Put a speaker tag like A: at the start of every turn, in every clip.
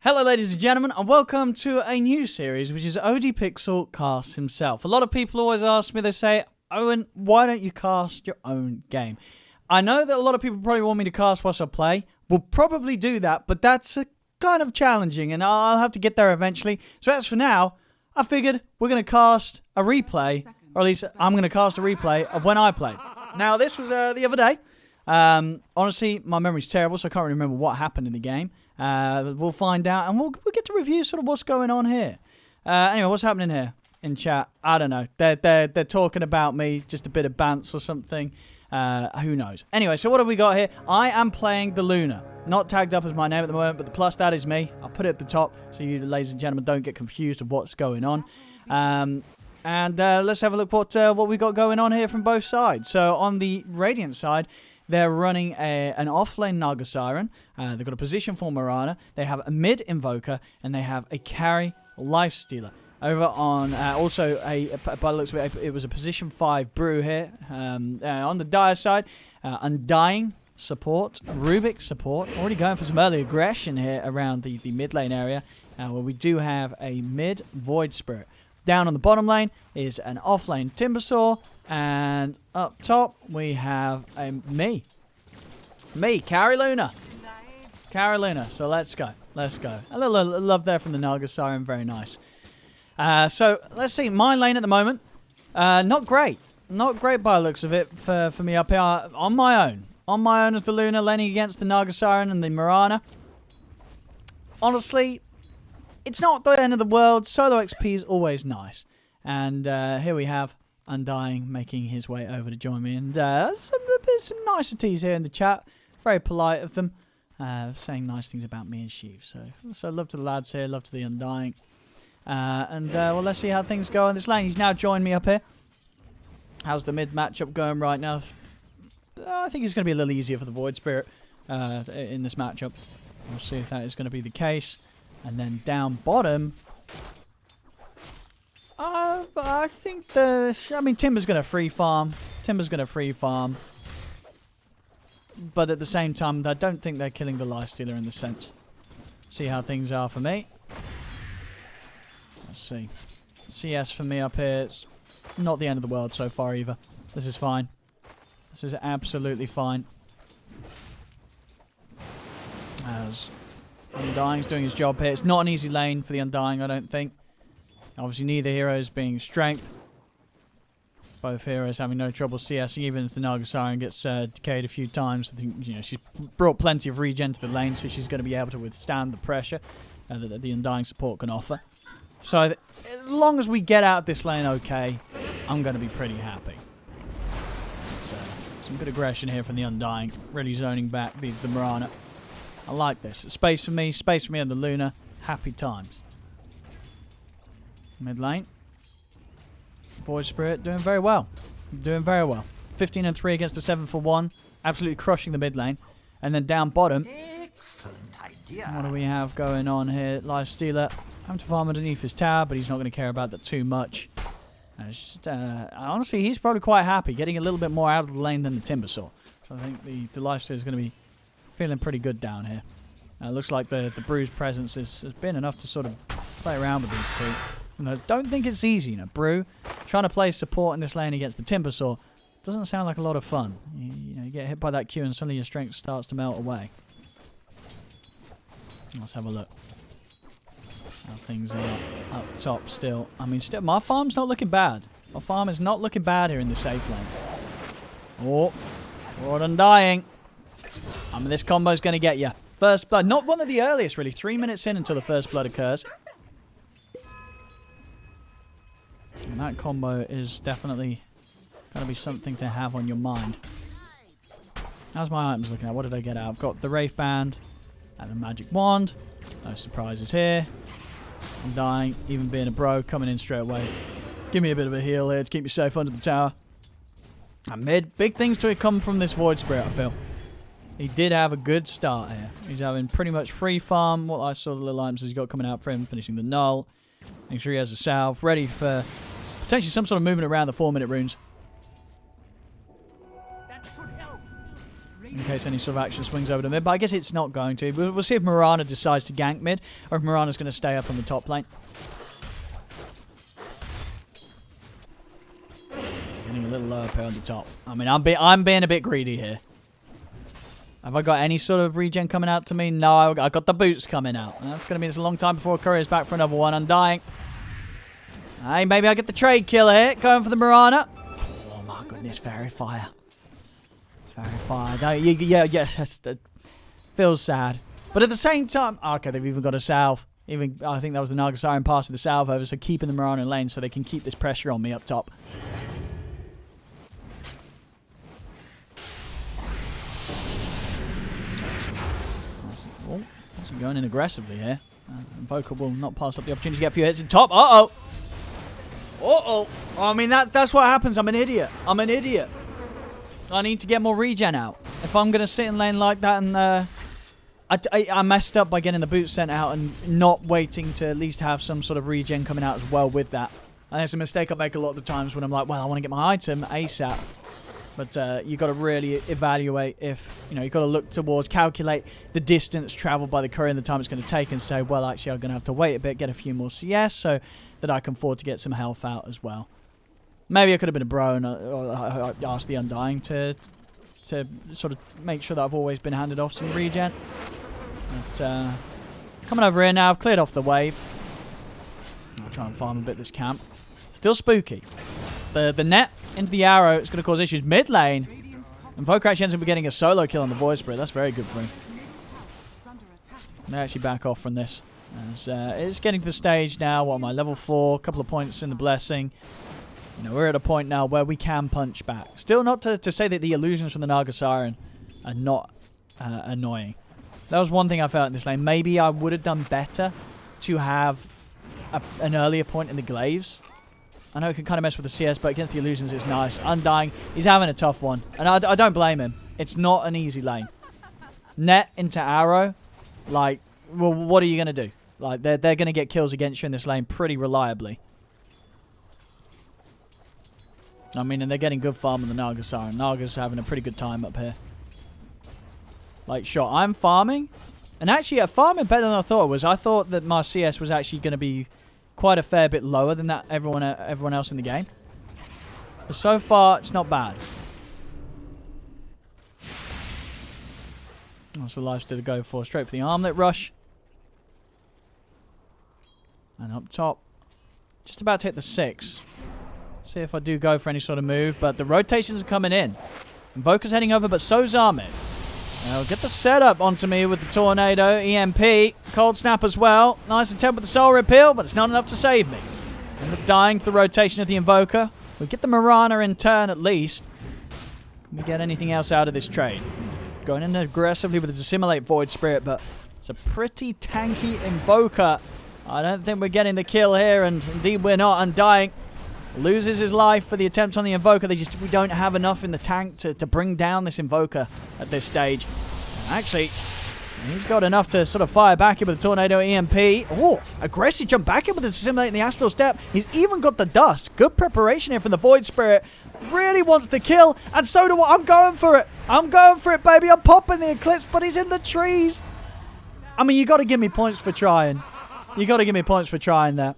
A: Hello ladies and gentlemen, and welcome to a new series which is ODPixel casts himself. A lot of people always ask me, they say, Owen, why don't you cast your own game? I know that a lot of people probably want me to cast whilst I play. We'll probably do that, but that's kind of challenging and I'll have to get there eventually. So as for now, I figured we're going to cast a replay, or at least I'm going to cast a replay of when I played. Now this was the other day. Honestly, my memory's terrible, so I can't really remember what happened in the game. We'll find out, and we'll get to review sort of what's going on here. Anyway, what's happening here in chat? I don't know. They're talking about me, just a bit of bants or something. Who knows? Anyway, so what have we got here? I am playing the Luna. Not tagged up as my name at the moment, but the plus, that is me. I'll put it at the top so you, ladies and gentlemen, don't get confused of what's going on. And let's have a look what we got going on here from both sides. So on the Radiant side, they're running an off-lane Naga Siren. They've got a position for Mirana. They have a mid Invoker, and they have a carry Lifestealer. Over on also by the looks of it, it was a position 5 Brew here. On the Dire side, Undying support, Rubik support. Already going for some early aggression here around the mid lane area, where we do have a mid Void Spirit. Down on the bottom lane is an off-lane Timbersaw, and up top we have me, Carry Luna. Carry Luna, so let's go. A little love there from the Naga Siren, very nice. So let's see, my lane at the moment, not great by the looks of it for me up here, on my own as the Luna, laning against the Naga Siren and the Mirana. Honestly, it's not the end of the world. Solo XP is always nice. And here we have Undying making his way over to join me. And some niceties here in the chat. Very polite of them. Saying nice things about me and Sheev. So love to the lads here. Love to the Undying. Well, let's see how things go on this lane. He's now joined me up here. How's the mid matchup going right now? I think it's going to be a little easier for the Void Spirit in this matchup. We'll see if that is going to be the case. And then down bottom, I think Timber's going to free farm. But at the same time, I don't think they're killing the Lifestealer in the sense. See how things are for me. Let's see. CS for me up here, it's not the end of the world so far either. This is fine. This is absolutely fine. As Undying's doing his job here. It's not an easy lane for the Undying, I don't think. Obviously, neither heroes being strength. Both heroes having no trouble CSing, even if the Naga Siren gets decayed a few times. I think, she's brought plenty of regen to the lane, so she's going to be able to withstand the pressure that the Undying support can offer. So, as long as we get out this lane okay, I'm going to be pretty happy. So, some good aggression here from the Undying, really zoning back the Mirana. I like this. Space for me on the Luna. Happy times. Mid lane. Void Spirit doing very well. 15 and 3 against the 7 for 1. Absolutely crushing the mid lane. And then down bottom.
B: Excellent idea.
A: What do we have going on here? Lifestealer having to farm underneath his tower, but he's not going to care about that too much. Honestly, he's probably quite happy getting a little bit more out of the lane than the Timbersaw. So I think the Lifestealer is going to be feeling pretty good down here. Looks like the Brew's presence has been enough to sort of play around with these two. And I don't think it's easy, Brew trying to play support in this lane against the Timbersaw doesn't sound like a lot of fun. You get hit by that Q and suddenly your strength starts to melt away. Let's have a look. How things are up top still. My farm's not looking bad. My farm is not looking bad here in the safe lane. Oh, Lord Undying. This combo's going to get you. First blood. Not one of the earliest, really. 3 minutes in until the first blood occurs. And that combo is definitely going to be something to have on your mind. How's my items looking at? What did I get out? I've got the Wraith Band and a Magic Wand. No surprises here. Undying, even being a bro, coming in straight away. Give me a bit of a heal here to keep me safe under the tower. And mid, big things to come from this Void Spirit, I feel. He did have a good start here. He's having pretty much free farm. What I saw the little items he's got coming out for him, finishing the null. Make sure he has a salve, ready for potentially some sort of movement around the 4-minute runes. in case any sort of action swings over to mid, but I guess it's not going to. We'll see if Mirana decides to gank mid, or if Mirana's going to stay up on the top lane. Getting a little low up here on the top. I mean, I'm being a bit greedy here. Have I got any sort of regen coming out to me? No, I got the boots coming out. That's going to be just a long time before Courier's back for another one. Undying. Hey, maybe I get the trade kill here. Going for the Mirana. Oh my goodness, Fairy Fire. Fairy Fire. No, yes, that feels sad. But at the same time, okay, they've even got a salve. Even I think that was the Nagasarian pass with the salve over, so keeping the Mirana in lane so they can keep this pressure on me up top. Oh, wasn't going in aggressively here. Invoker will not pass up the opportunity to get a few hits in top. Uh-oh. Uh-oh. I mean, that's what happens. I'm an idiot. I'm an idiot. I need to get more regen out. If I'm going to sit in lane like that and... I messed up by getting the boots sent out and not waiting to at least have some sort of regen coming out as well with that. And it's a mistake I make a lot of the times when I'm like, well, I want to get my item ASAP. But you got to really evaluate if, you got to look towards, calculate the distance traveled by the courier and the time it's going to take and say, well, actually, I'm going to have to wait a bit, get a few more CS so that I can afford to get some health out as well. Maybe I could have been a bro and asked the Undying to sort of make sure that I've always been handed off some regen. But coming over here now, I've cleared off the wave. I'll try and farm a bit this camp. Still spooky. The net into the arrow is going to cause issues mid lane. Invoker actually ends up getting a solo kill on the Void Spirit. That's very good for him. They actually back off from this. As, it's getting to the stage now. What am I? Level 4, a couple of points in the blessing. We're at a point now where we can punch back. Still not to say that the illusions from the Nagasarian are not annoying. That was one thing I felt in this lane. Maybe I would have done better to have an earlier point in the glaives. I know it can kind of mess with the CS, but against the illusions it's nice. Undying, he's having a tough one. And I don't blame him. It's not an easy lane. Net into arrow, like, well, what are you going to do? Like, they're going to get kills against you in this lane pretty reliably. I mean, and they're getting good farm on the Nagasarian. Naga's having a pretty good time up here. Like, sure, I'm farming. And actually, farming better than I thought it was. I thought that my CS was actually going to be quite a fair bit lower than that everyone else in the game. But so far, it's not bad. That's the lifesteal to go for. Straight for the armlet rush. And up top. Just about to hit the 6. See if I do go for any sort of move. But the rotations are coming in. Invoker's heading over, but so's Armid. Now get the setup onto me with the Tornado, EMP, Cold Snap as well. Nice attempt with the Soul Repeal, but it's not enough to save me. End up dying to the rotation of the Invoker. We get the Mirana in turn at least. Can we get anything else out of this trade? Going in aggressively with the Dissimulate Void Spirit, but it's a pretty tanky Invoker. I don't think we're getting the kill here, and indeed we're not. Undying loses his life for the attempt on the Invoker. We don't have enough in the tank to bring down this Invoker at this stage. Actually, he's got enough to sort of fire back in with the Tornado EMP. Oh, aggressive jump back in with the Dissimulate in the Astral Step. He's even got the Dust. Good preparation here from the Void Spirit. Really wants the kill, and so do I. I'm going for it. I'm going for it, baby. I'm popping the Eclipse, but he's in the trees. I mean, you got to give me points for trying. You got to give me points for trying that.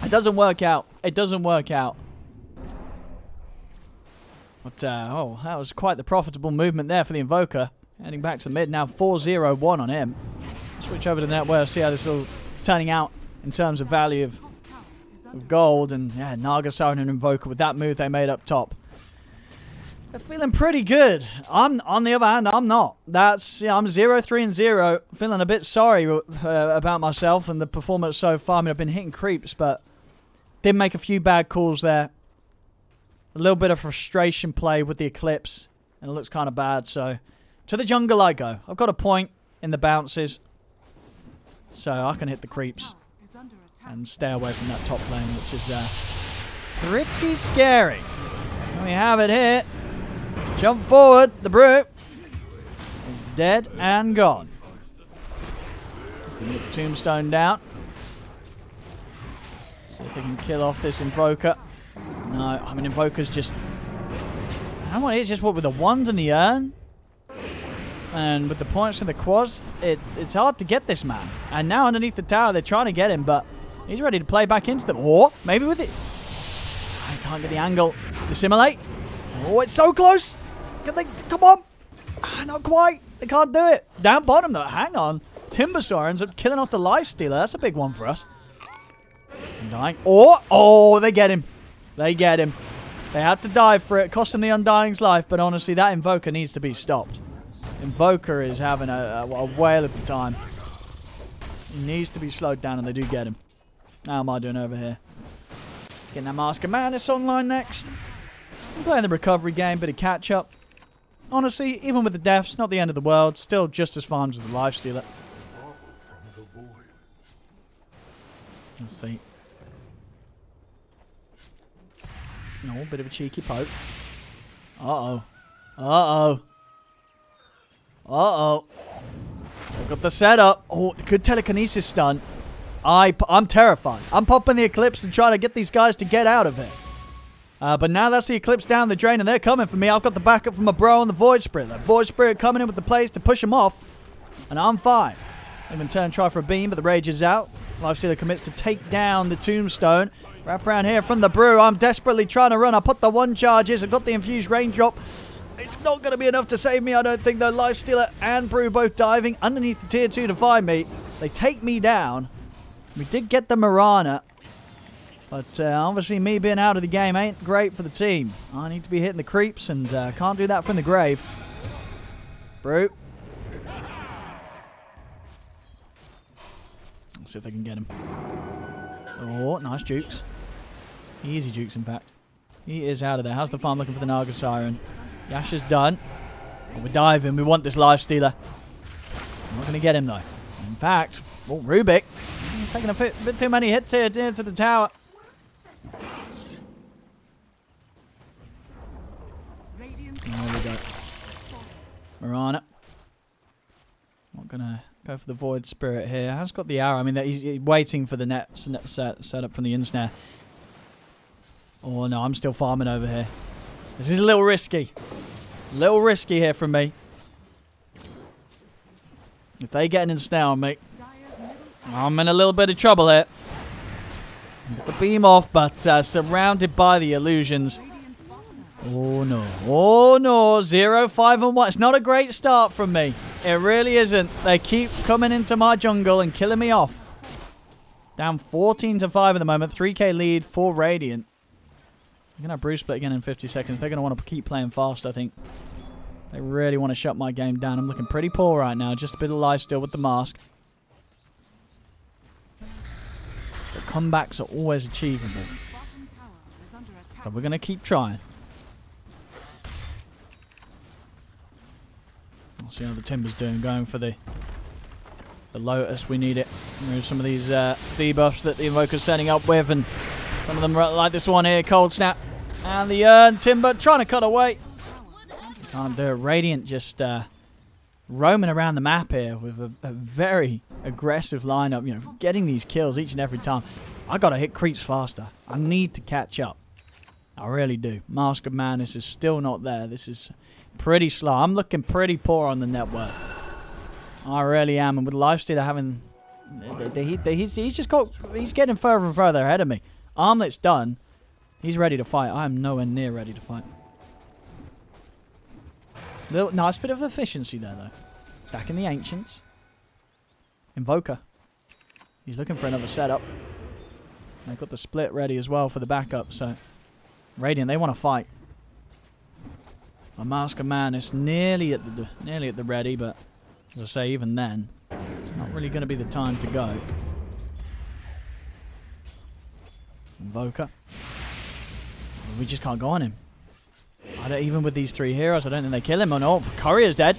A: It doesn't work out. It doesn't work out. But, oh, that was quite the profitable movement there for the Invoker. Heading back to the mid now, 4-0-1 on him. Switch over to the network, see how this is all turning out in terms of value of gold. And, yeah, Nagasarian and Invoker with that move they made up top. They're feeling pretty good. On the other hand, I'm not. That's, I'm 0-3-0. Feeling a bit sorry about myself and the performance so far. I mean, I've been hitting creeps, but did make a few bad calls there. A little bit of frustration play with the Eclipse, and it looks kind of bad. So, to the jungle I go. I've got a point in the bounces, so I can hit the creeps and stay away from that top lane, which is pretty scary. And we have it here. Jump forward. The Brute is dead and gone. Let's get Tombstone down. See if they can kill off this Invoker. No, I mean, Invoker's just... I don't know what it is, just what with the wand and the urn? And with the points in the quads, it's hard to get this man. And now underneath the tower, they're trying to get him, but he's ready to play back into them. Or maybe with it. I can't get the angle. Dissimulate. Oh, it's so close. Can they? Come on. Not quite. They can't do it. Down bottom, though. Hang on. Timbersaw ends up killing off the Lifestealer. That's a big one for us. Undying. Oh, they get him. They get him. They had to dive for it. Cost him the Undying's life, but honestly, that Invoker needs to be stopped. Invoker is having a whale of the time. He needs to be slowed down, and they do get him. How am I doing over here? Getting that Mask of Madness online next. I'm playing the recovery game, bit of catch-up. Honestly, even with the deaths, not the end of the world. Still just as farmed as the Lifestealer. Let's see. No, bit of a cheeky poke. Uh-oh. Uh-oh. Uh-oh. I've got the setup. Oh, good telekinesis stun. I'm terrified. I'm popping the Eclipse and trying to get these guys to get out of it. But now that's the Eclipse down the drain and they're coming for me. I've got the backup from my bro and the Void Spirit. That Void Spirit coming in with the plays to push them off. And I'm fine. Even turn, try for a beam, but the rage is out. Lifestealer commits to take down the Tombstone. Wrap around here from the Brew. I'm desperately trying to run. I put the one charges. I've got the infused raindrop. It's not going to be enough to save me, I don't think, though. Lifestealer and Brew both diving underneath the tier 2 to find me. They take me down. We did get the Mirana. But obviously me being out of the game ain't great for the team. I need to be hitting the creeps and can't do that from the grave. Brew. Let's see if they can get him. Oh, nice jukes. Easy jukes, in fact. He is out of there. How's the farm looking for the Naga Siren? Yash is done. Oh, we're diving. We want this Lifestealer. I'm not going to get him, though. In fact, oh, Rubik. Taking a bit too many hits here to the tower. There we go. Mirana. Not going to go for the Void Spirit here. Has got the arrow. I mean, he's waiting for the net set up from the in-snare. Oh, no, I'm still farming over here. This is a little risky. A little risky here from me. If they get an in-snare on me, I'm in a little bit of trouble here. Got the beam off, but surrounded by the illusions. Oh, no. Oh, no. 0, 5, and 1. It's not a great start from me. It really isn't. They keep coming into my jungle and killing me off. Down 14 to 5 at the moment. 3k lead for Radiant. They're going to have Bruce Split again in 50 seconds. They're going to want to keep playing fast, I think. They really want to shut my game down. I'm looking pretty poor right now. Just a bit of life still with the mask. The comebacks are always achievable. So we're going to keep trying. I'll see how the Timber's doing. Going for the Lotus. We need it. Remove some of these debuffs that the Invoker's setting up with. And some of them like this one here. Cold Snap. And the Urn. Timber trying to cut away. Can't do it. Radiant just roaming around the map here with a very aggressive lineup. You know, getting these kills each and every time. I got to hit creeps faster. I need to catch up. I really do. Mask of Madness is still not there. This is pretty slow. I'm looking pretty poor on the net worth. I really am. And with Lifestealer having... He's getting further and further ahead of me. Armlet's done. He's ready to fight. I am nowhere near ready to fight. Little nice bit of efficiency there, though. Stacking the Ancients. Invoker. He's looking for another setup. They've got the split ready as well for the backup, so... Radiant, they want to fight. A Mask of Madness nearly at the ready, but as I say, even then, it's not really going to be the time to go. Invoker. We just can't go on him. Even with these 3 heroes, I don't think they kill him. Oh no, Courier's dead.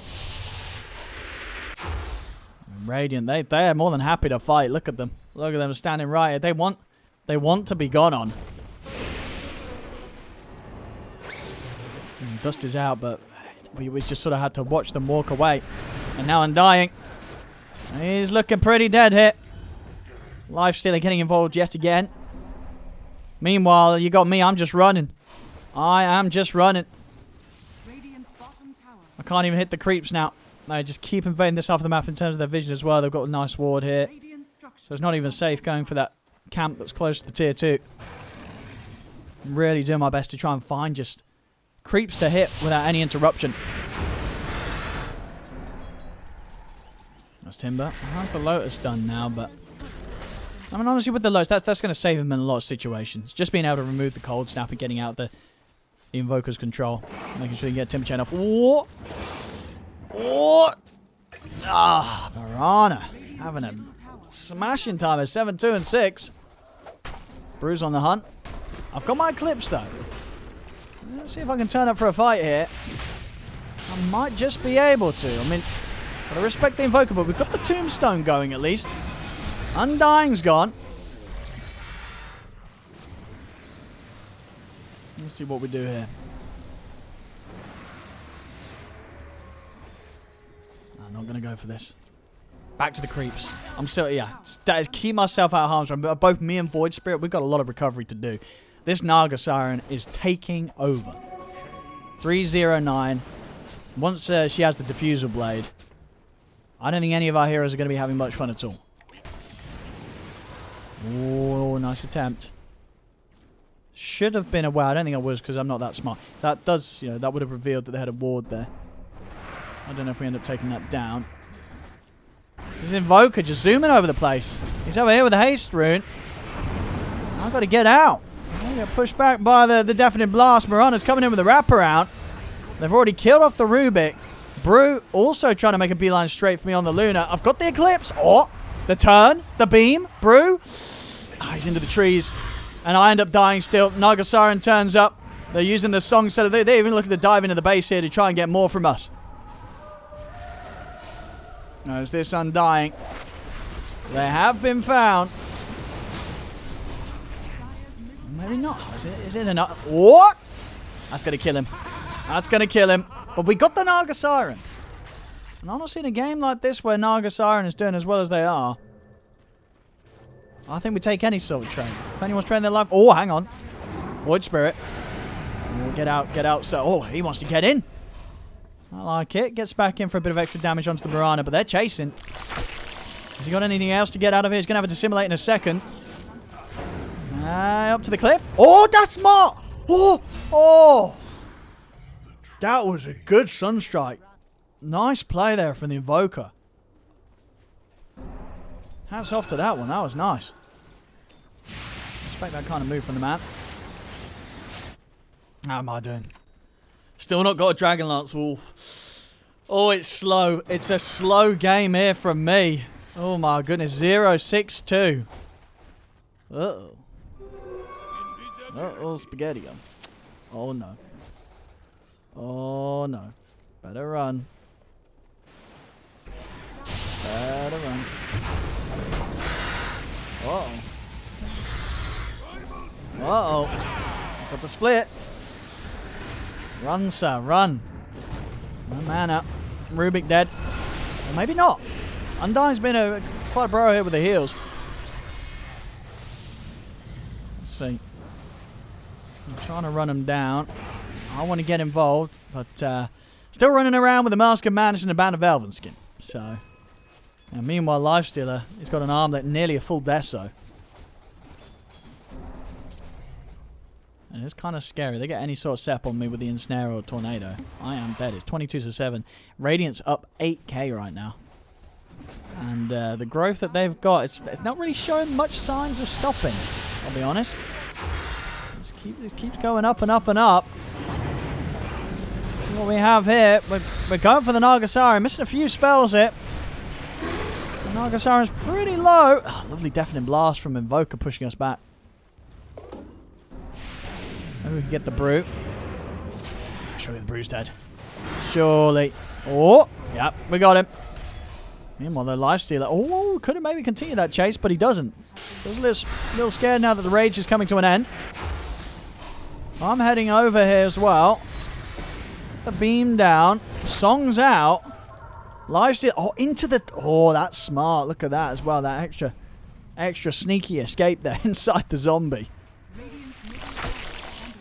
A: Radiant, they are more than happy to fight. Look at them. Look at them standing right here. They want to be gone on. Dust is out, but we just sort of had to watch them walk away. And now Undying. He's looking pretty dead here. Lifestealer getting involved yet again. Meanwhile, you got me. I'm just running. I am just running. I can't even hit the creeps now. They just keep invading this half of the map in terms of their vision as well. They've got a nice ward here. So it's not even safe going for that camp that's close to the tier 2. I'm really doing my best to try and find just creeps to hit without any interruption. That's Timber. How's the Lotus done now? But I mean, honestly, with the Lotus, that's going to save him in a lot of situations. Just being able to remove the cold snap and getting out the Invoker's control. Making sure you get Timber Chain off. Whoa! Oh! Ah, Piranha. Having a smashing time at 7, 2, and 6. Bruce on the hunt. I've got my Eclipse, though. Let's see if I can turn up for a fight here. I might just be able to. I mean, I respect the Invoker, but we've got the Tombstone going at least. Undying's gone. Let's see what we do here. I'm not going to go for this. Back to the creeps. I'm still, yeah, keep myself out of harm's way. Both me and Void Spirit, we've got a lot of recovery to do. This Naga Siren is taking over. 309. Once she has the Diffusal Blade, I don't think any of our heroes are going to be having much fun at all. Oh, nice attempt. Should have been aware. I don't think I was because I'm not that smart. That does, you know, that would have revealed that they had a ward there. I don't know if we end up taking that down. This Invoker just zooming over the place. He's over here with the haste rune. I've got to get out. I get pushed back by the Deafening Blast. Mirana's coming in with a wraparound. They've already killed off the Rubik. Brew also trying to make a beeline straight for me on the Luna. I've got the Eclipse. Oh, the turn, the beam. Brew. Oh, he's into the trees. And I end up dying still. Naga Siren turns up. They're using the song set. They even looking to dive into the base here to try and get more from us. There's this Undying. They have been found. Maybe not. Is it enough? What? That's going to kill him. That's going to kill him. But we got the Naga Siren. And honestly, in a game like this where Naga Siren is doing as well as they are, I think we take any sort of train. If anyone's training their life... Oh, hang on. Void Spirit. Oh, get out, get out. So, oh, he wants to get in. I like it. Gets back in for a bit of extra damage onto the Piranha, but they're chasing. Has he got anything else to get out of here? He's going to have to dissimulate in a second. Up to the cliff. Oh, that's smart. Oh, oh. That was a good Sunstrike. Nice play there from the Invoker. Hats off to that one. That was nice. Expect that kind of move from the man. How am I doing? Still not got a Dragonlance Wolf. Oh, it's slow. It's a slow game here from me. Oh my goodness. 0-6-2. Uh-oh. Uh-oh, spaghetti gum. Oh no. Oh no. Better run. Better run. Uh-oh. Uh-oh. Got the split. Run, sir, run. One man up. Rubik dead. Or maybe not. Undying's been quite a bro here with the heals. Let's see. I'm trying to run him down. I want to get involved, but still running around with the Mask of Madness and a Band of Elven Skin. So, and meanwhile, Lifestealer, he's got an arm that nearly a full Deso. And it's kind of scary. They get any sort of sep on me with the Ensnare or Tornado, I am dead. It's 22-7. Radiant's up 8k right now. And the growth that they've got, it's not really showing much signs of stopping, I'll be honest. It keeps going up and up and up. See what we have here. We're going for the Naga Siren. Missing a few spells here. The Naga Siren's pretty low. Oh, lovely Deafening Blast from Invoker pushing us back. Maybe we can get the Brew. Surely the Brew's dead. Surely. Oh, yep, we got him. Meanwhile, the Lifestealer. Oh, could have maybe continued that chase, but he doesn't. He's a little scared now that the Rage is coming to an end. I'm heading over here as well. The beam down. Song's out. Lifesteal. Oh, into the... Oh, that's smart. Look at that as well. That extra sneaky escape there inside the zombie.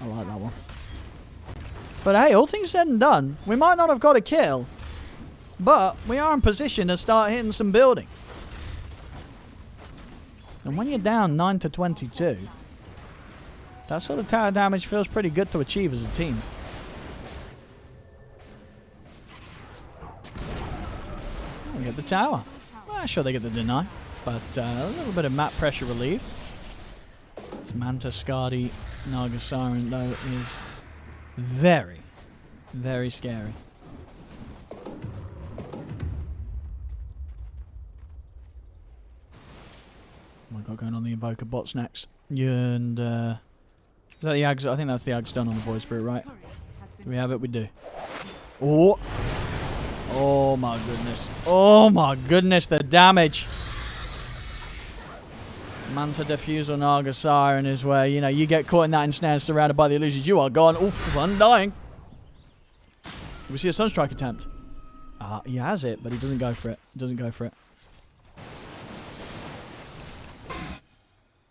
A: I like that one. But hey, all things said and done, we might not have got a kill. But we are in position to start hitting some buildings. And when you're down 9 to 22, that sort of tower damage feels pretty good to achieve as a team. We get the tower. Well, sure they get the deny, but a little bit of map pressure relieved. This Manta Skadi Naga Siren though is very, very scary. What we got going on the Invoker bots next? And is that the Ags? I think that's the Ags done on the Void Spirit, right? Do we have it? We do. Oh! Oh my goodness. Oh my goodness, the damage. Manta Diffusal Naga Siren is where, you know, you get caught in that ensnare surrounded by the illusions. You are gone. Oof, undying. We see a Sunstrike attempt. He has it, but he doesn't go for it. He doesn't go for it.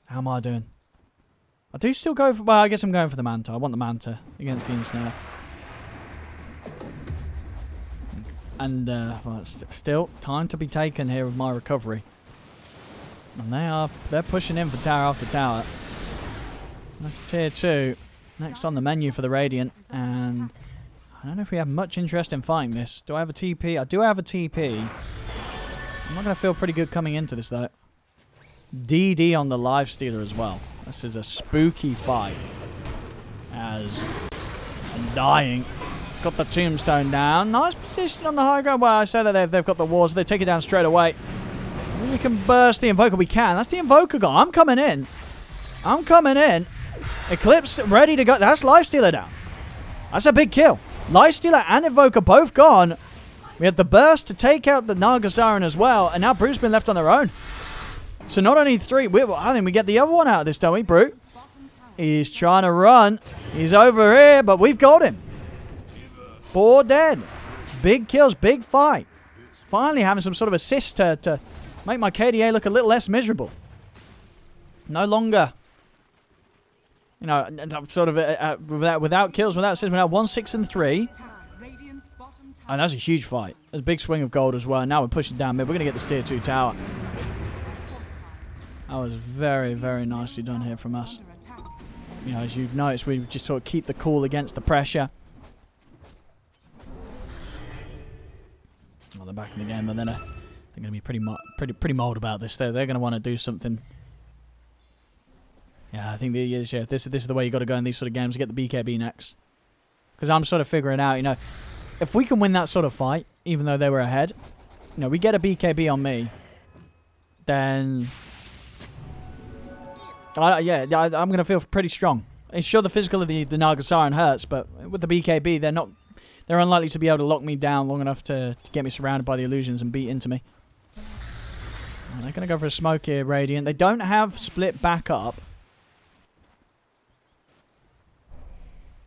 A: How am I doing? I do still go for... Well, I guess I'm going for the Manta. I want the Manta against the ensnare. And, well, it's still time to be taken here with my recovery. And they're pushing in for tower after tower. That's tier 2. Next on the menu for the Radiant. And I don't know if we have much interest in fighting this. Do I have a TP? I do have a TP. I'm not going to feel pretty good coming into this, though. DD on the Lifestealer as well. This is a spooky fight. As I'm dying. It's got the tombstone down. Nice position on the high ground. Well, I say that they've got the walls. They take it down straight away. We can burst the Invoker. We can. That's the Invoker guy. I'm coming in. I'm coming in. Eclipse ready to go. That's Lifestealer down. That's a big kill. Lifestealer and Invoker both gone. We had the burst to take out the Naga Siren as well. And now Brute's been left on their own. So not only 3. I think we get the other one out of this, don't we, Brute? He's trying to run. He's over here, but we've got him. 4 dead. Big kills, big fight. Finally having some sort of assist to make my KDA look a little less miserable. No longer, you know, sort of without kills, without assists, without 1, 6, and 3. And that's a huge fight. There's a big swing of gold as well. Now we're pushing down mid. We're going to get this tier 2 tower. That was very, very nicely done here from us. You know, as you've noticed, we just sort of keep the cool against the pressure. Well, they're back in the game, but then they're going to be pretty mold about this. They're going to want to do something. Yeah, I think this is the way you got to go in these sort of games. Get the BKB next, because I'm sort of figuring out, you know, if we can win that sort of fight, even though they were ahead, you know, we get a BKB on me, then I'm going to feel pretty strong. It's sure the physical of the Naga Siren hurts, but with the BKB, they're unlikely to be able to lock me down long enough to get me surrounded by the illusions and beat into me. And they're going to go for a smoke here, Radiant. They don't have split back up.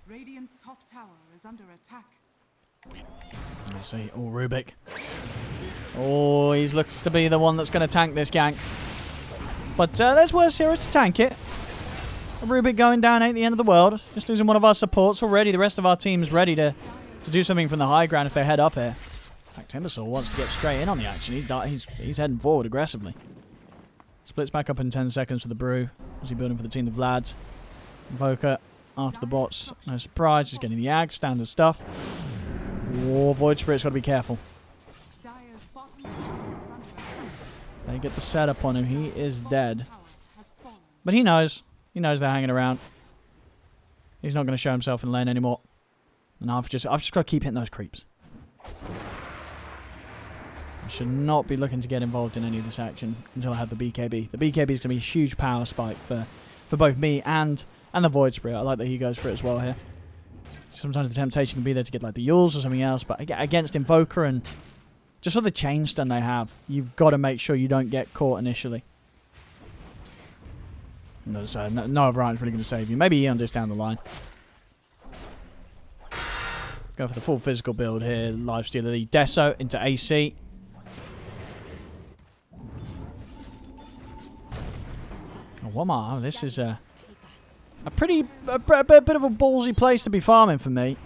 C: Radiant's top tower is under attack.
A: Let's see. Oh, Rubik. Oh, he looks to be the one that's going to tank this gank. But there's worse heroes to tank it. Rubik going down ain't the end of the world. Just losing one of our supports already. The rest of our team's ready to do something from the high ground if they head up here. In fact, Timbersaw wants to get straight in on the action. He's heading forward aggressively. Splits back up in 10 seconds for the Brew. As he building for the team of Vlads. Invoker after the bots. No surprise. Just getting the Ag. Standard stuff. Whoa, Void Spirit's got to be careful. They get the setup on him. He is dead. But he knows. He knows they're hanging around. He's not going to show himself in lane anymore. And I've just got to keep hitting those creeps. I should not be looking to get involved in any of this action until I have the BKB. The BKB is going to be a huge power spike for both me and the Void Spirit. I like that he goes for it as well here. Sometimes the temptation can be there to get like the Yules or something else, but against Invoker and just all the chain stun they have, you've got to make sure you don't get caught initially. No other item's really going to save you. Maybe Eon just down the line. Go for the full physical build here. Lifestealer the Deso into AC. Oh, what am I? Oh, this is a bit of a ballsy place to be farming for me.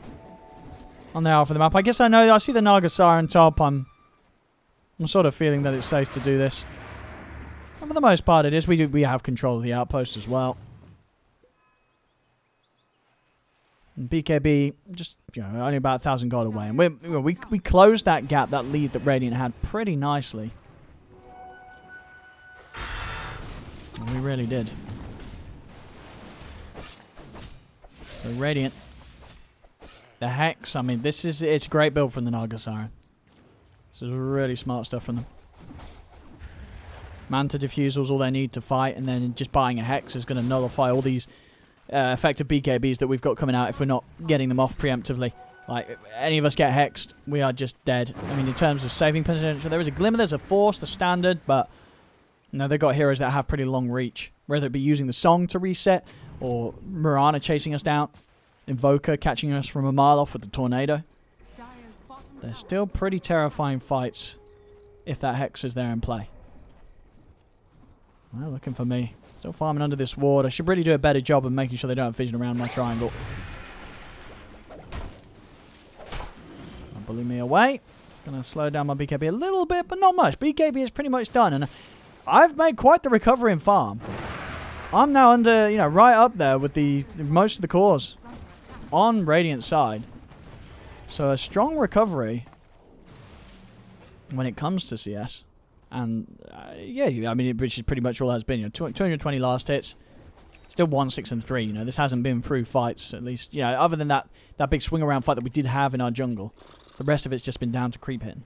A: on the half of the map. I guess I see the Nagasara top. I'm sort of feeling that it's safe to do this. And for the most part it is. We have control of the outpost as well. And BKB just, you know, only about 1,000 gold away. And we closed that gap, that lead that Radiant had pretty nicely. And we really did. So Radiant. The Hex, I mean, it's a great build from the Nagasara. This is really smart stuff from them. Manta Diffusal's all they need to fight, and then just buying a Hex is going to nullify all these effective BKBs that we've got coming out if we're not getting them off preemptively. Like, if any of us get hexed, we are just dead. I mean, in terms of saving potential, there is a glimmer, there's a force, the standard, but no, they've got heroes that have pretty long reach. Whether it be using the song to reset, or Mirana chasing us down, Invoker catching us from a mile off with the tornado. They're still pretty terrifying fights if that Hex is there in play. Well, looking for me. Still farming under this ward. I should really do a better job of making sure they don't have vision around my triangle. Don't bully me away. It's going to slow down my BKB a little bit, but not much. BKB is pretty much done, and I've made quite the recovery in farm. I'm now under, you know, right up there with most of the cores on Radiant side. So a strong recovery when it comes to CS. And yeah, I mean, which is pretty much all it has been. You know, 220 last hits, still 1, 6, and 3. You know, this hasn't been through fights, at least. You know, other than that big swing around fight that we did have in our jungle, the rest of it's just been down to creep hitting.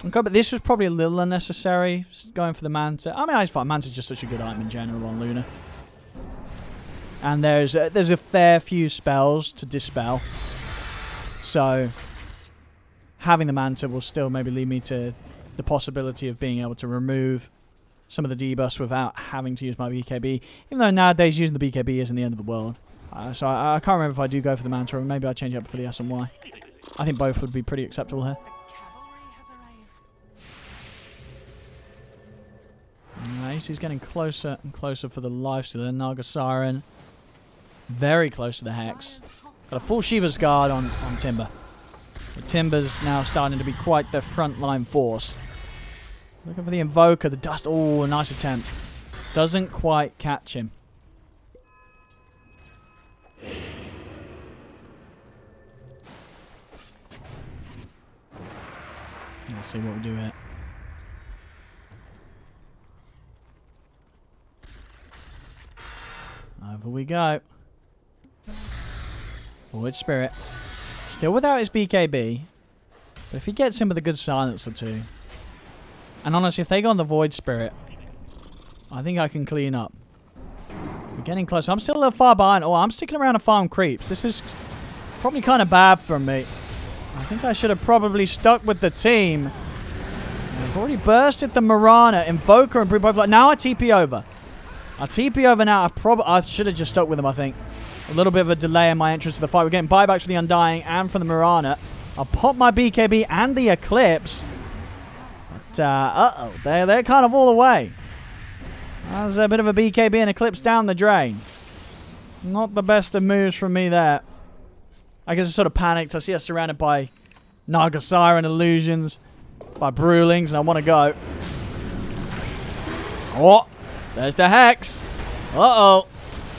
A: Okay, but this was probably a little unnecessary, going for the Manta. I mean, I find Manta's just such a good item in general on Luna. And there's a fair few spells to dispel, so having the Manta will still maybe lead me to the possibility of being able to remove some of the debuffs without having to use my BKB. Even though nowadays using the BKB isn't the end of the world. So I can't remember if I do go for the Manta, or maybe I'll change it up for the S and Y. I think both would be pretty acceptable here. Nice, he's getting closer and closer for the lifesteal. Nagasaren. Very close to the Hex. Got a full Shiva's Guard on Timber. The Timber's now starting to be quite the frontline force. Looking for the Invoker, the Dust. Oh, a nice attempt. Doesn't quite catch him. Let's see what we do here. Over we go. Void Spirit. Still without his BKB. But if he gets in with a good silence or two. And honestly, if they go on the Void Spirit, I think I can clean up. We're getting close. I'm still a little far behind. Oh, I'm sticking around to farm creeps. This is probably kind of bad from me. I think I should have probably stuck with the team. I've already bursted the Mirana, Invoker, and both. Like, now I TP over. I TP over now. I should have just stuck with them, I think. A little bit of a delay in my entrance to the fight. We're getting buybacks for the Undying and from the Mirana. I'll pop my BKB and the Eclipse. But, uh-oh. They're kind of all away. There's a bit of a BKB and Eclipse down the drain. Not the best of moves from me there. I guess I sort of panicked. I see us surrounded by Nagasara and Illusions. By Brewlings, and I want to go. Oh! There's the Hex. Uh-oh.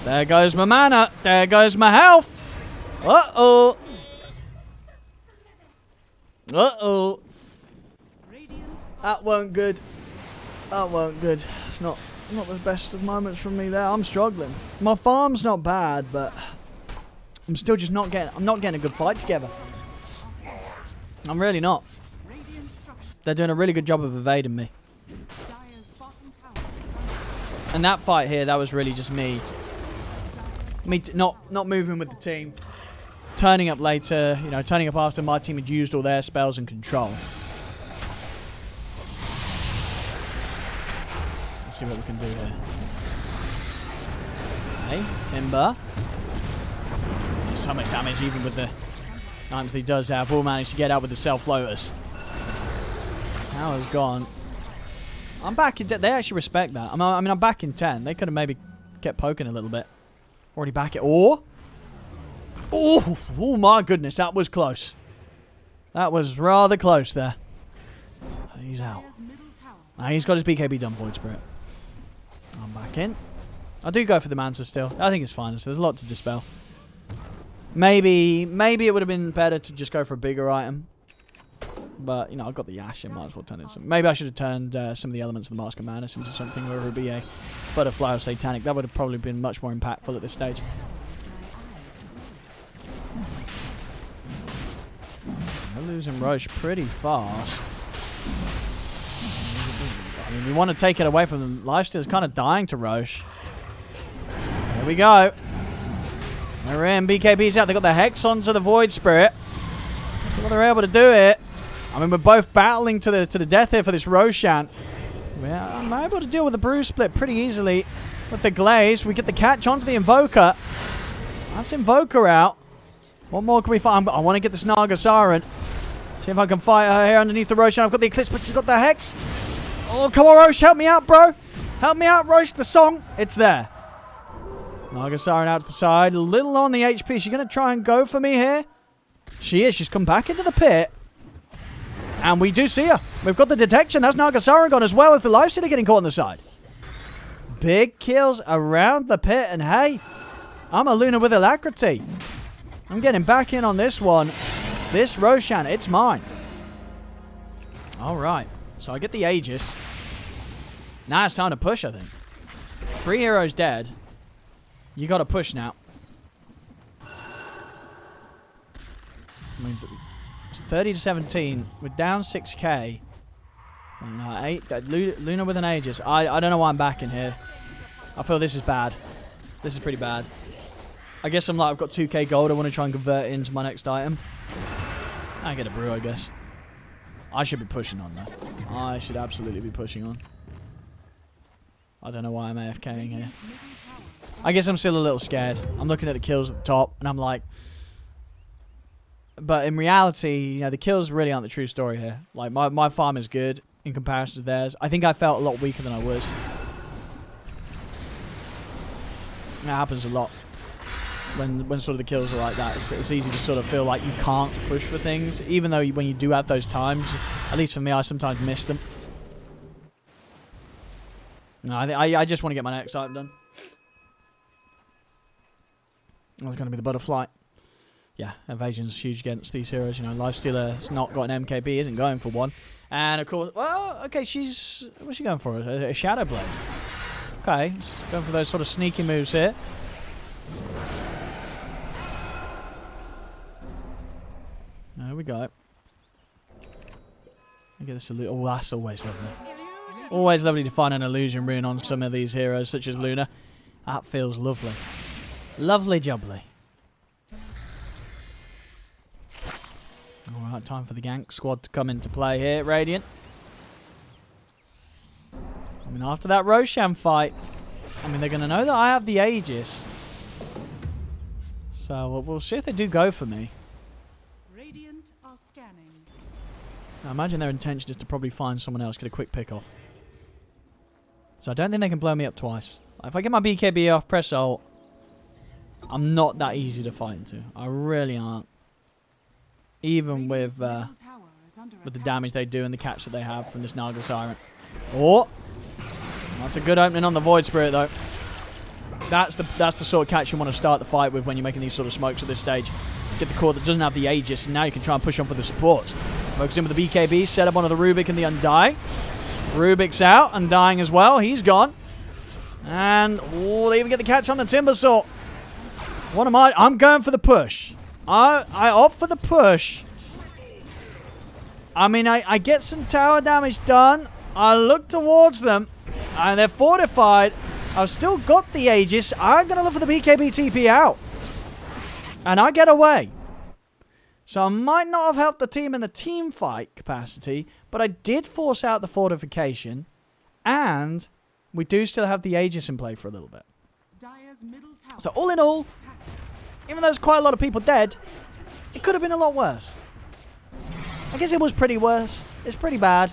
A: There goes my mana. There goes my health. Uh-oh. Uh-oh. That weren't good. That weren't good. It's not the best of moments from me there. I'm struggling. My farm's not bad, but I'm still just not getting a good fight together. I'm really not. They're doing a really good job of evading me. And that fight here, that was really just me not moving with the team. Turning up later, you know, turning up after my team had used all their spells and control. Let's see what we can do here. Okay, Timber. So much damage even with the items he does have. All managed to get out with the Self-Lotus. Tower's gone. I'm back in 10. They actually respect that. I mean, I'm back in 10. They could have maybe kept poking a little bit. Already back at... Or... Oh my goodness, that was close. That was rather close there. He's out.
C: Dire's middle tower
A: Now he's got his BKB done, Void Spirit. I'm back in. I do go for the Manta still. I think it's fine. So there's a lot to dispel. Maybe it would have been better to just go for a bigger item. But, you know, I've got the Ash in. Might as well turn it some. Maybe I should have turned some of the elements of the Mask of Madness into something, whether it be a Butterfly or Satanic. That would have probably been much more impactful at this stage. We're losing Roche pretty fast. I mean, we want to take it away from them. Lifesteal's kind of dying to Roche. There we go. They're in. BKB's out. They got the Hex onto the Void Spirit. So they're able to do it. I mean, we're both battling to the death here for this Roshan. I'm able to deal with the Bruise Split pretty easily with the Glaze. We get the catch onto the Invoker. That's Invoker out. What more can we find? I want to get this Naga Siren. See if I can fight her here underneath the Roshan. I've got the Eclipse, but she's got the Hex. Oh, come on, Roche. Help me out, bro. Help me out, Roche. The song. It's there. Naga Siren out to the side. A little on the HP. She's going to try and go for me here. She is. She's come back into the pit. And we do see her. We've got the detection. That's Naga Siren gone as well as the Lifestealer getting caught on the side. Big kills around the pit. And hey, I'm a Luna with alacrity. I'm getting back in on this one. This Roshan, it's mine. Alright. So I get the Aegis. Now it's time to push, I think. 3 heroes dead. You gotta push now. I mean, it's 30 to 17. We're down 6k. No, 8. Luna with an Aegis. I don't know why I'm back in here. I feel this is bad. This is pretty bad. I guess I'm like, I've got 2k gold. I want to try and convert it into my next item. I get a brew, I guess. I should be pushing on, though. I should absolutely be pushing on. I don't know why I'm AFKing here. I guess I'm still a little scared. I'm looking at the kills at the top, and I'm like... But in reality, you know, the kills really aren't the true story here. Like, my farm is good in comparison to theirs. I think I felt a lot weaker than I was. That happens a lot. When sort of the kills are like that, it's easy to sort of feel like you can't push for things, even though when you do have those times, at least for me, I sometimes miss them. No, I just want to get my next item done. That's going to be the Butterfly. Yeah, evasion's huge against these heroes. You know, Lifestealer's not got an MKB, isn't going for one, and of course, well, okay, what's she going for? A Shadow Blade. Okay, she's going for those sort of sneaky moves here. There we go. Look at this. Oh, that's always lovely. Always lovely to find an illusion rune on some of these heroes, such as Luna. That feels lovely. Lovely jubbly. Alright, time for the gank squad to come into play here. Radiant. I mean, after that Roshan fight, I mean, they're going to know that I have the Aegis. So we'll see if they do go for me.
C: Radiant are scanning.
A: I imagine their intention is to probably find someone else, get a quick pick off. So I don't think they can blow me up twice. If I get my BKB off, press ult, I'm not that easy to fight into. I really aren't. Even with the damage they do and the catch that they have from this Naga Siren. Oh! That's a good opening on the Void Spirit, though. That's the sort of catch you want to start the fight with when you're making these sort of smokes at this stage. Get the core that doesn't have the Aegis, and now you can try and push on for the supports. Focus in with the BKB, set up onto the Rubik and the Undying. Rubik's out, Undying as well. He's gone. And, oh, they even get the catch on the Timbersaw. What am I? I'm going for the push. I opt for the push. I mean, I get some tower damage done. I look towards them, and they're fortified. I've still got the Aegis. I'm going to look for the BKB TP out. And I get away. So I might not have helped the team in the team fight capacity, but I did force out the fortification, and we do still have the Aegis in play for a little bit.
C: Dire's middle tower.
A: So all in all, even though there's quite a lot of people dead, it could have been a lot worse. I guess it was pretty worse. It's pretty bad.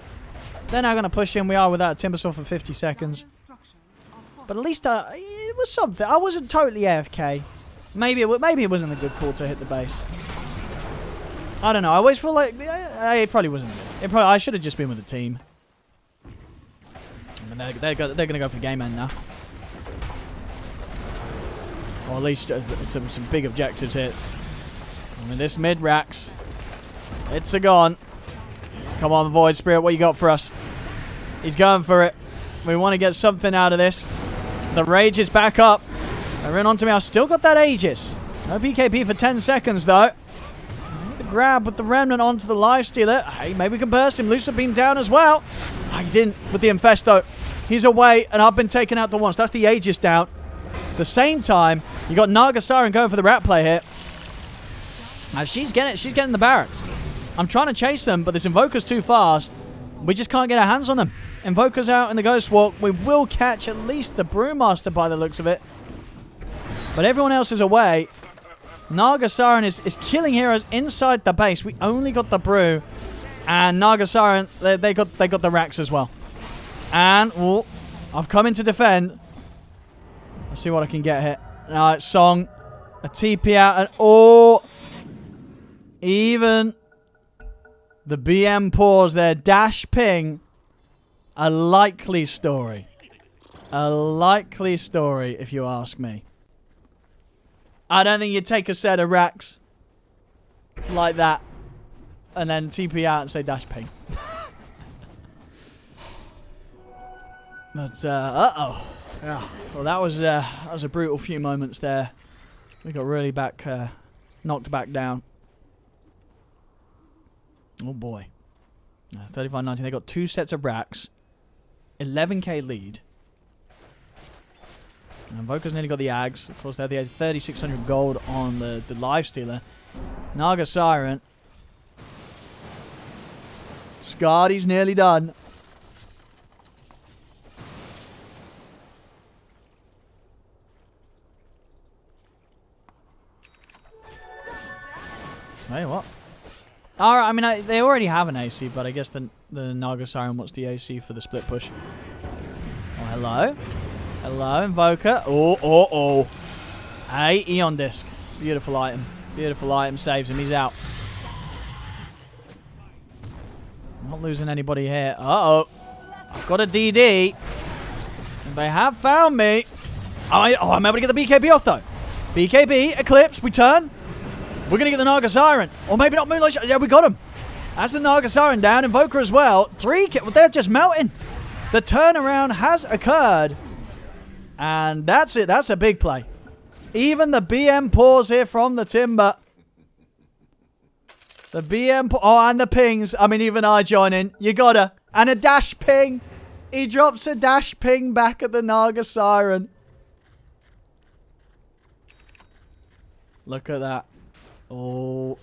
A: They're now going to push in. We are without a Timbersaw for 50 seconds. But at least it was something. I wasn't totally AFK. Maybe it wasn't a good call to hit the base. I don't know. I always feel like it probably wasn't. I should have just been with the team. I mean, they're going to go for the game end now. Or at least some big objectives here. I mean, this mid racks. It's a gone. Come on, Void Spirit. What you got for us? He's going for it. We want to get something out of this. The rage is back up. They're in onto me. I've still got that Aegis. No BKB for 10 seconds, though. The grab with the Remnant onto the Lifestealer. Hey, maybe we can burst him. Lucid Beam down as well. Oh, he's in with the Infesto. He's away, and I've been taken out the once. That's the Aegis down. At the same time, you got Naga Siren going for the rat play here. She's getting the barracks. I'm trying to chase them, but this Invoker's too fast. We just can't get our hands on them. Invoker's out in the Ghost Walk. We will catch at least the Brewmaster by the looks of it. But everyone else is away. Naga Siren is killing heroes inside the base. We only got the Brew. And Naga Siren, they got the racks as well. And, oh, I've come in to defend. Let's see what I can get here. Alright, Song. A TP out. And, oh, even the BM pause there. Dash ping. A likely story. A likely story, if you ask me. I don't think you'd take a set of racks like that and then TP out and say dash ping. But, uh-oh. Yeah. Well, that was a brutal few moments there. We got really knocked back down. Oh, boy. 35-19. They got 2 sets of racks. 11k lead. And Invoker's nearly got the Ags. Of course, they have the 3,600 gold on the Lifestealer. Naga Siren. Scardy's nearly done. Hey, what? Alright, I mean, they already have an AC, but I guess the Naga Siren wants the AC for the split push. Oh, hello. Hello, Invoker. Oh. Hey, Eon Disc. Beautiful item. Beautiful item. Saves him. He's out. Not losing anybody here. Uh-oh. I've got a DD. And they have found me. I'm able to get the BKB off, though. BKB, Eclipse, we turn. We're going to get the Naga Siren. Or maybe not Moonlight. Yeah, we got him. That's the Naga Siren down. Invoker as well. 3 kills. They're just melting. The turnaround has occurred. And that's it. That's a big play. Even the BM pause here from the Timber. The BM... Oh, and the pings. I mean, even I join in. You gotta. And a dash ping. He drops a dash ping back at the Naga Siren. Look at that. Oh.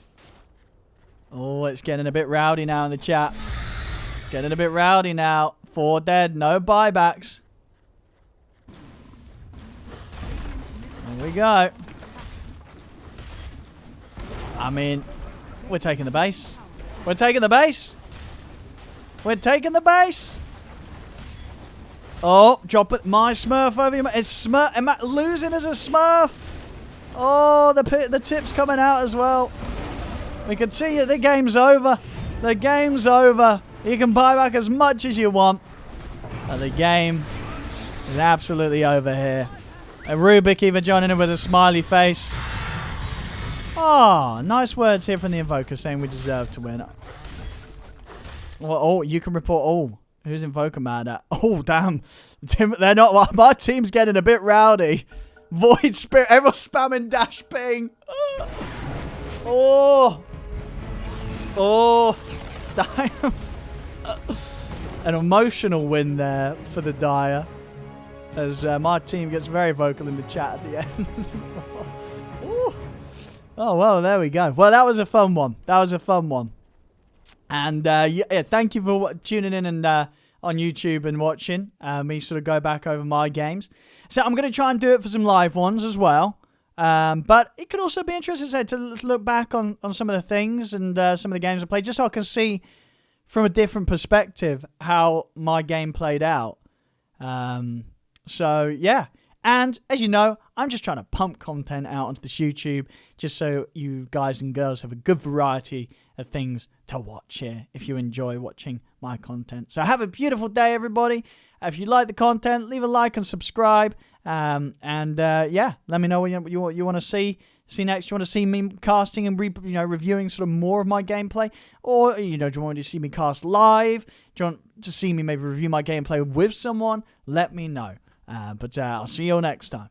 A: Oh, it's getting a bit rowdy now in the chat. Getting a bit rowdy now. 4 dead. No buybacks. There we go. I mean, we're taking the base. We're taking the base. We're taking the base. Oh, drop it. My Smurf over you. It's Smurf. Am I losing as a Smurf? Oh, the tip's coming out as well. We can see it. The game's over. The game's over. You can buy back as much as you want. But the game is absolutely over here. A Rubik even joining in with a smiley face. Oh, nice words here from the Invoker saying we deserve to win. Well, oh, you can report. Oh, who's Invoker mad at? Oh, damn. They're not. My team's getting a bit rowdy. Void Spirit. Everyone's spamming dash ping. Oh. Oh. Damn. An emotional win there for the Dire. As my team gets very vocal in the chat at the end. Oh, well, there we go. Well, that was a fun one. That was a fun one. And, yeah, thank you for tuning in and on YouTube and watching me sort of go back over my games. So I'm going to try and do it for some live ones as well. But it could also be interesting to look back on some of the things and some of the games I played, just so I can see from a different perspective how my game played out. So, yeah. And as you know, I'm just trying to pump content out onto this YouTube just so you guys and girls have a good variety of things to watch here if you enjoy watching my content. So have a beautiful day, everybody. If you like the content, leave a like and subscribe. Yeah, let me know what you want to see next. You want to see me casting and reviewing sort of more of my gameplay, or do you want to see me cast live? Do you want to see me maybe review my gameplay with someone? Let me know. But I'll see you all next time.